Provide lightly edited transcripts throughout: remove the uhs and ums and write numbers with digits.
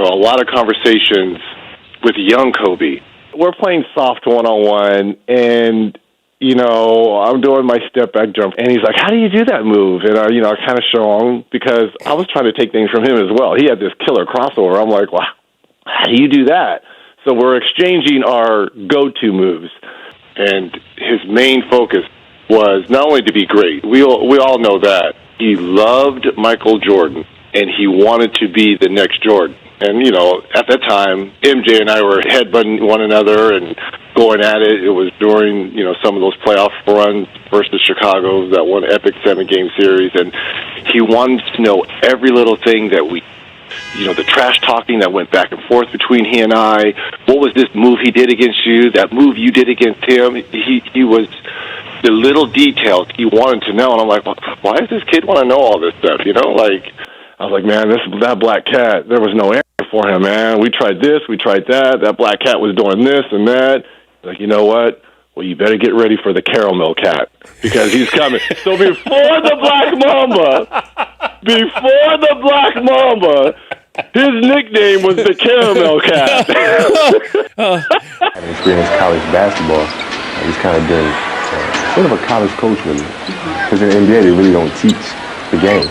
a lot of conversations with young Kobe. We're playing soft one-on-one, and I'm doing my step-back jump, and he's like, how do you do that move? And, I kind of show him because I was trying to take things from him as well. He had this killer crossover. I'm like, well, how do you do that? So we're exchanging our go-to moves, and his main focus was not only to be great. We all know that. He loved Michael Jordan, and he wanted to be the next Jordan. And, at that time, MJ and I were headbutting one another and going at it. It was during, some of those playoff runs versus Chicago, that one epic 7-game series. And he wanted to know every little thing that we, the trash talking that went back and forth between he and I. What was this move he did against you? That move you did against him? He was the little details he wanted to know. And I'm like, well, why does this kid want to know all this stuff? I was like, man, that black cat, there was no answer for him, man. We tried this, we tried that. That black cat was doing this and that. Like, you know what? Well, you better get ready for the caramel cat because he's coming. So before the Black Mamba, his nickname was the Caramel Cat. Having experienced college basketball, he's kind of been sort of a college coach really. Because in the NBA, they really don't teach the game.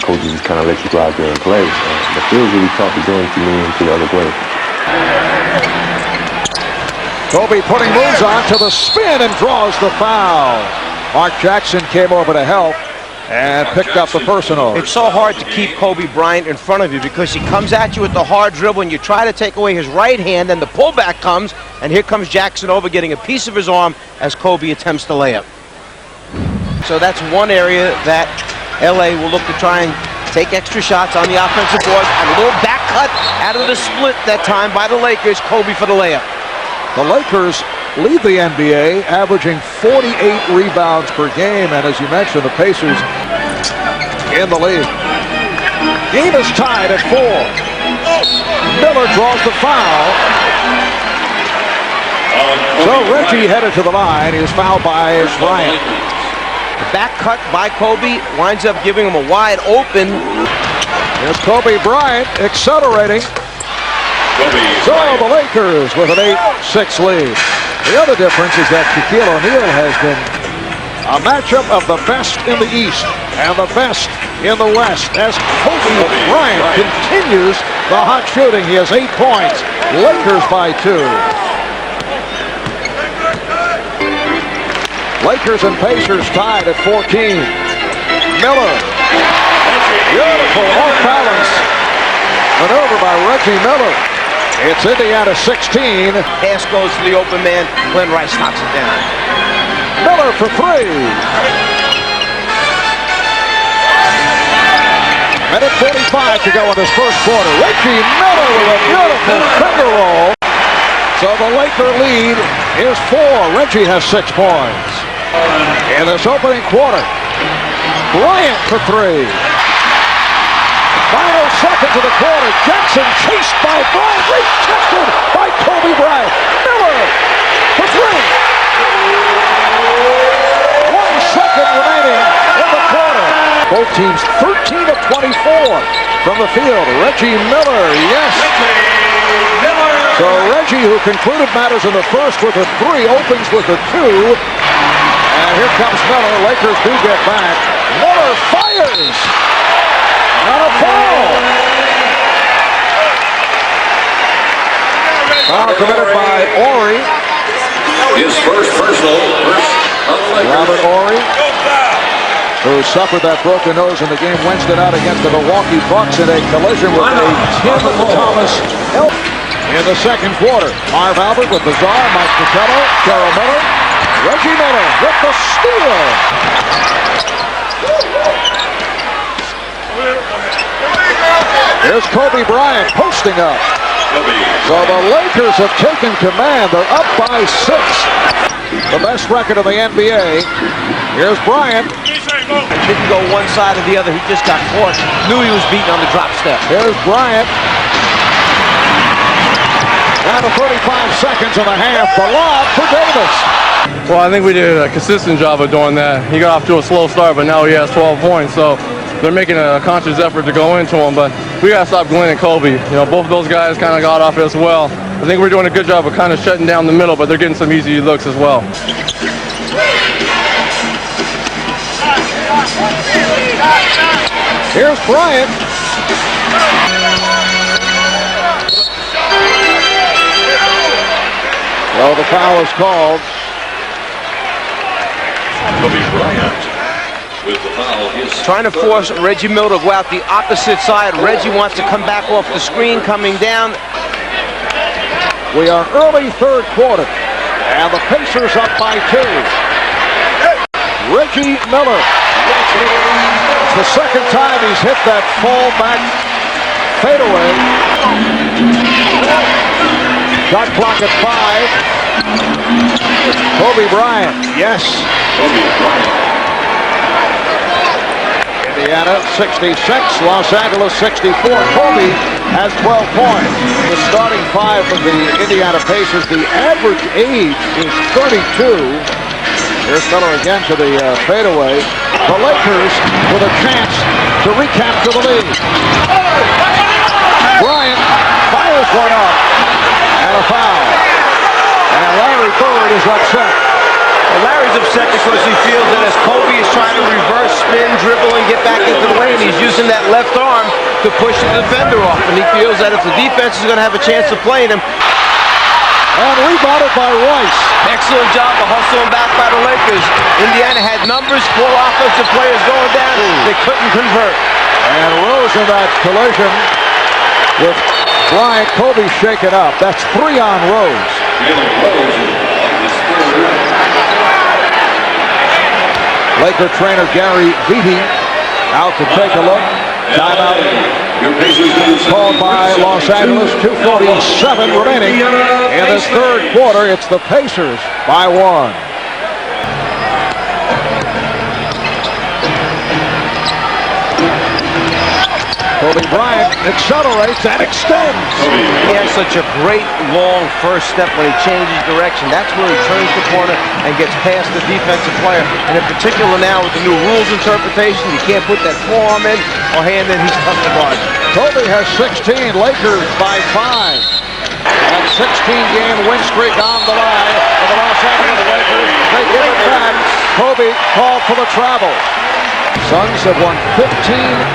Coaches just kind of let you go out there and play. The field's really taught the game to me and to the other players. Kobe putting moves on to the spin and draws the foul. Mark Jackson came over to help and picked up the personal. It's so hard to keep Kobe Bryant in front of you because he comes at you with the hard dribble and you try to take away his right hand, then the pullback comes, and here comes Jackson over getting a piece of his arm as Kobe attempts to lay up. So that's one area that LA will look to try and take extra shots on the offensive board, and a little back cut out of the split that time by the Lakers. Kobe for the layup. The Lakers lead the NBA, averaging 48 rebounds per game, and as you mentioned, the Pacers in the lead. Game is tied at 4. Miller draws the foul. So Reggie headed to the line. He was fouled by Bryant. The back cut by Kobe winds up giving him a wide open. Here's Kobe Bryant accelerating. So the Lakers with an 8-6 lead. The other difference is that Shaquille O'Neal has been a matchup of the best in the East and the best in the West as Kobe Bryant continues the hot shooting. He has 8 points. Lakers by 2. Lakers and Pacers tied at 14. Miller. Beautiful off-balance maneuver by Reggie Miller. It's Indiana 16. Pass goes to the open man. Glenn Rice knocks it down. Miller for 3. Minute 45 to go in this first quarter. Reggie Miller with a beautiful finger roll. So the Laker lead is 4. Reggie has 6 points. In this opening quarter, Bryant for 3. Final seconds of the quarter. Jackson chased by Bryant. Rejected by Kobe Bryant. Miller for 3. 1 second remaining in the quarter. Both teams 13 of 24 from the field. Reggie Miller, yes. So Reggie, who concluded matters in the first with a 3, opens with a 2. And here comes Miller. Lakers do get back. Miller fires. Not a foul. Foul committed by Horry. His first personal. Robert Horry, who suffered that broken nose in the game Wednesday night against the Milwaukee Bucks in a collision with a Tim Thomas help in the second quarter. Marv Albert with the draw. Mike Fratello, Carroll Miller, Reggie Miller with the steal. Here's Kobe Bryant posting up. So the Lakers have taken command. They're up by 6. The best record in the NBA. Here's Bryant. Didn't go one side or the other. He just got caught. Knew he was beaten on the drop step. Here's Bryant. Down to 35 seconds and a half. The lob for Davis. Well, I think we did a consistent job of doing that. He got off to a slow start, but now he has 12 points. So they're making a conscious effort to go into him, but we got to stop Glenn and Kobe. You know, both of those guys kind of got off as well. I think we're doing a good job of kind of shutting down the middle, but they're getting some easy looks as well. Here's Bryant. Well, the foul is called. Kobe Bryant with the foul. Trying to force Reggie Miller to go out the opposite side. Reggie wants to come back off the screen, coming down. We are early third quarter, and the Pacers up by 2. Reggie Miller. It's the second time he's hit that fallback fadeaway. Shot clock at 5. Kobe Bryant, yes. Kobe Bryant. Indiana 66, Los Angeles 64. Kobe has 12 points. The starting five for the Indiana Pacers, the average age is 32. Here's Miller again to the fadeaway. The Lakers with a chance to recapture the lead. Bryant fires one up and a foul. And Larry Bird is upset. Well, Larry's upset because he feels that as Kobe is trying to reverse spin, dribble, and get back into the lane, he's using that left arm to push the defender off. And he feels that if the defense is going to have a chance of playing him. And rebounded by Rice. Excellent job of hustling back by the Lakers. Indiana had numbers, 4 offensive players going down. They couldn't convert. And Rose in that collision with Bryant. Kobe shaken up. That's 3 on Rose. Laker trainer Gary Vitti out to take a look. Timeout called by Los Angeles. 2:47 remaining in this third quarter. It's the Pacers by 1. Kobe Bryant accelerates and extends. He has such a great long first step when he changes direction. That's where he turns the corner and gets past the defensive player. And in particular now with the new rules interpretation, you can't put that forearm in or hand in. He's tough to guard. Kobe has 16. Lakers by 5. And 16-game win streak on the line for the Los Angeles Lakers. They give it back. Kobe called for the travel. Suns have won 15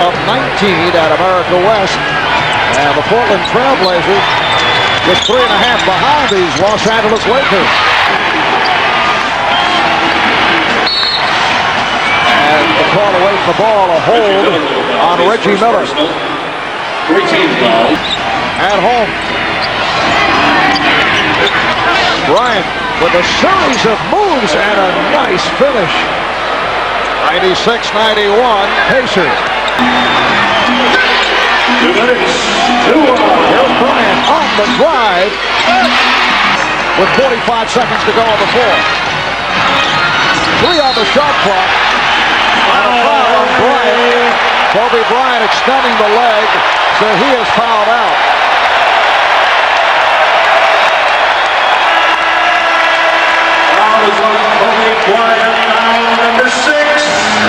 of 19 at America West. And the Portland Trailblazers just 3.5 behind these Los Angeles Lakers. And the call away from the ball, a hold on Reggie Miller. At home. Bryant with a series of moves and a nice finish. 96-91 Pacers. 2 minutes. Here's Bryant on the drive with 45 seconds to go on the floor. 3 on the shot clock. And a foul on Bryant. Kobe Bryant extending the leg, so he is fouled out. Foul is on Kobe Bryant, number 6.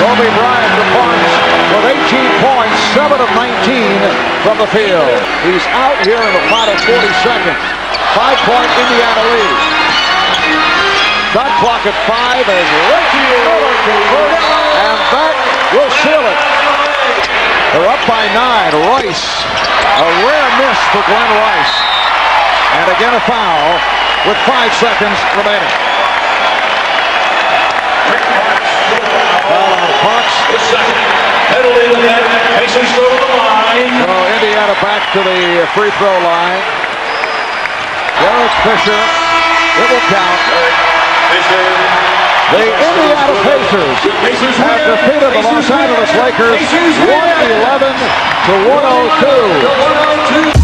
Kobe Bryant departs with 18 points, 7 of 19 from the field. He's out here in the final 40 seconds. 5-point Indiana lead. Shot clock at 5 as Reggie Miller converts, and that will seal it. They're up by 9. Rice, a rare miss for Glenn Rice. And again a foul with 5 seconds remaining. Foul on Fox. Penalty to the net. Pacers go to the line. So Indiana back to the free throw line. Derek Fisher. It will count. The Indiana Pacers have defeated the Los Angeles Lakers 111 to 102.